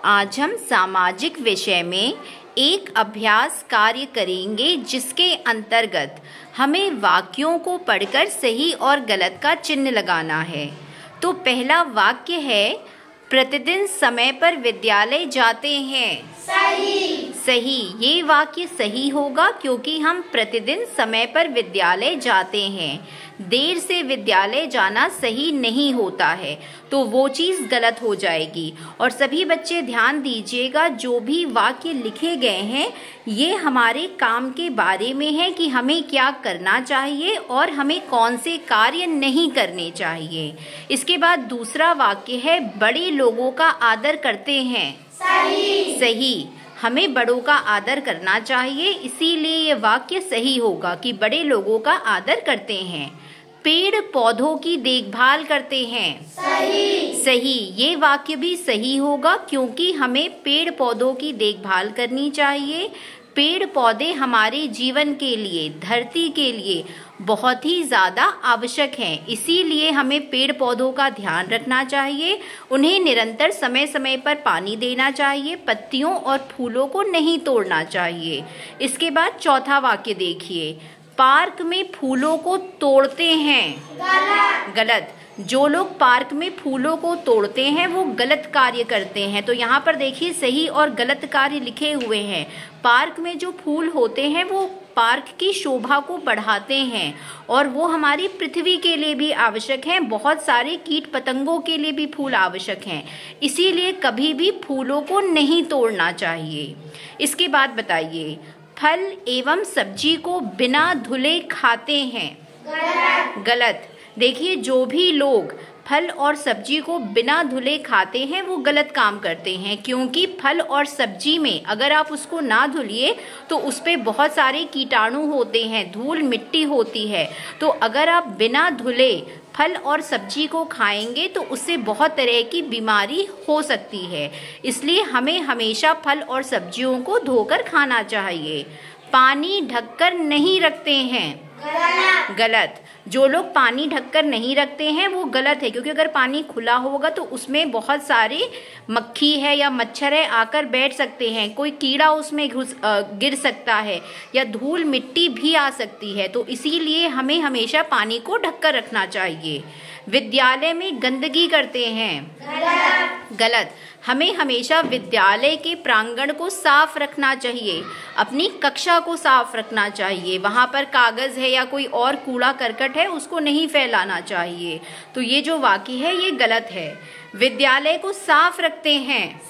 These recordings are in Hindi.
आज हम सामाजिक विषय में एक अभ्यास कार्य करेंगे जिसके अंतर्गत हमें वाक्यों को पढ़कर सही और गलत का चिन्ह लगाना है। तो पहला वाक्य है, प्रतिदिन समय पर विद्यालय जाते हैं। सही। ये वाक्य सही होगा क्योंकि हम प्रतिदिन समय पर विद्यालय जाते हैं। देर से विद्यालय जाना सही नहीं होता है, तो वो चीज़ गलत हो जाएगी। और सभी बच्चे ध्यान दीजिएगा, जो भी वाक्य लिखे गए हैं ये हमारे काम के बारे में है कि हमें क्या करना चाहिए और हमें कौन से कार्य नहीं करने चाहिए। इसके बाद दूसरा वाक्य है, बड़े लोगों का आदर करते हैं। सही। हमें बड़ों का आदर करना चाहिए, इसीलिए ये वाक्य सही होगा कि बड़े लोगों का आदर करते हैं। पेड़ पौधों की देखभाल करते हैं। सही। ये वाक्य भी सही होगा क्योंकि हमें पेड़ पौधों की देखभाल करनी चाहिए। पेड़ पौधे हमारे जीवन के लिए, धरती के लिए बहुत ही ज़्यादा आवश्यक हैं, इसीलिए हमें पेड़ पौधों का ध्यान रखना चाहिए। उन्हें निरंतर समय समय पर पानी देना चाहिए, पत्तियों और फूलों को नहीं तोड़ना चाहिए। इसके बाद चौथा वाक्य देखिए, पार्क में फूलों को तोड़ते हैं। गलत। जो लोग पार्क में फूलों को तोड़ते हैं वो गलत कार्य करते हैं। तो यहाँ पर देखिए सही और गलत कार्य लिखे हुए हैं। पार्क में जो फूल होते हैं वो पार्क की शोभा को बढ़ाते हैं और वो हमारी पृथ्वी के लिए भी आवश्यक हैं। बहुत सारे कीट पतंगों के लिए भी फूल आवश्यक हैं, इसीलिए कभी भी फूलों को नहीं तोड़ना चाहिए। इसके बाद बताइए, फल एवं सब्जी को बिना धुले खाते हैं। गलत। देखिए, जो भी लोग फल और सब्जी को बिना धुले खाते हैं वो गलत काम करते हैं, क्योंकि फल और सब्जी में अगर आप उसको ना धुलिए तो उस पे बहुत सारे कीटाणु होते हैं, धूल मिट्टी होती है। तो अगर आप बिना धुले फल और सब्जी को खाएंगे तो उससे बहुत तरह की बीमारी हो सकती है, इसलिए हमें हमेशा फल और सब्जियों को धोकर खाना चाहिए। पानी ढककर नहीं रखते हैं। गलत। जो लोग पानी ढककर नहीं रखते हैं वो गलत है, क्योंकि अगर पानी खुला होगा तो उसमें बहुत सारे मक्खी है या मच्छर है आकर बैठ सकते हैं, कोई कीड़ा उसमें गिर सकता है या धूल मिट्टी भी आ सकती है। तो इसीलिए हमें हमेशा पानी को ढककर रखना चाहिए। विद्यालय में गंदगी करते हैं। गलत। हमें हमेशा विद्यालय के प्रांगण को साफ रखना चाहिए, अपनी कक्षा को साफ रखना चाहिए। वहाँ पर कागज है या कोई और कूड़ा करकट है उसको नहीं फैलाना चाहिए। तो ये जो वाक्य है ये गलत है। विद्यालय को साफ रखते हैं।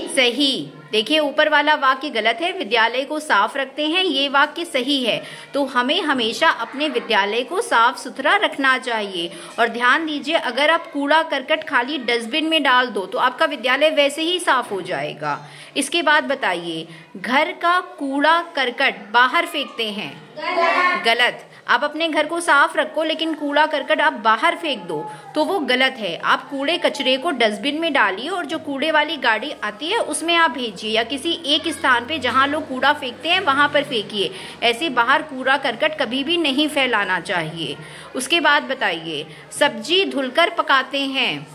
सही। देखिए, ऊपर वाला वाक्य गलत है, विद्यालय को साफ रखते हैं ये वाक्य सही है। तो हमें हमेशा अपने विद्यालय को साफ सुथरा रखना चाहिए। और ध्यान दीजिए, अगर आप कूड़ा करकट खाली डस्टबिन में डाल दो तो आपका विद्यालय वैसे ही साफ हो जाएगा। इसके बाद बताइए, घर का कूड़ा करकट बाहर फेंकते हैं। गलत। आप अपने घर को साफ रखो लेकिन कूड़ा करकट आप बाहर फेंक दो तो वो गलत है। आप कूड़े कचरे को डस्टबिन में डालिए और जो कूड़े वाली गाड़ी आती है उसमें आप भेजिए, या किसी एक स्थान पे जहाँ लोग कूड़ा फेंकते हैं वहाँ पर फेंकिए। ऐसे बाहर कूड़ा करकट कभी भी नहीं फैलाना चाहिए। उसके बाद बताइए, सब्जी धुलकर पकाते हैं।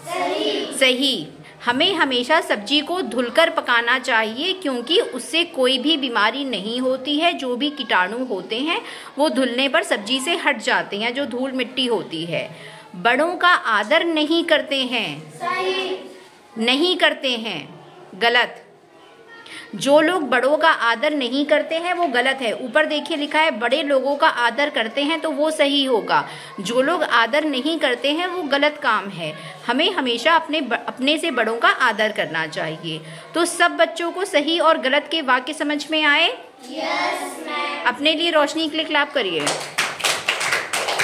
सही। हमें हमेशा सब्जी को धुलकर पकाना चाहिए क्योंकि उससे कोई भी बीमारी नहीं होती है। जो भी कीटाणु होते हैं वो धुलने पर सब्जी से हट जाते हैं, जो धूल मिट्टी होती है। बड़ों का आदर नहीं करते हैं। नहीं करते हैं। गलत। जो लोग बड़ों का आदर नहीं करते हैं वो गलत है। ऊपर देखिए लिखा है बड़े लोगों का आदर करते हैं, तो वो सही होगा। जो लोग आदर नहीं करते हैं वो गलत काम है। हमें हमेशा अपने से बड़ों का आदर करना चाहिए। तो सब बच्चों को सही और गलत के वाक्य समझ में आए? Yes ma'am. अपने लिए रोशनी के लिए क्लैप करिए।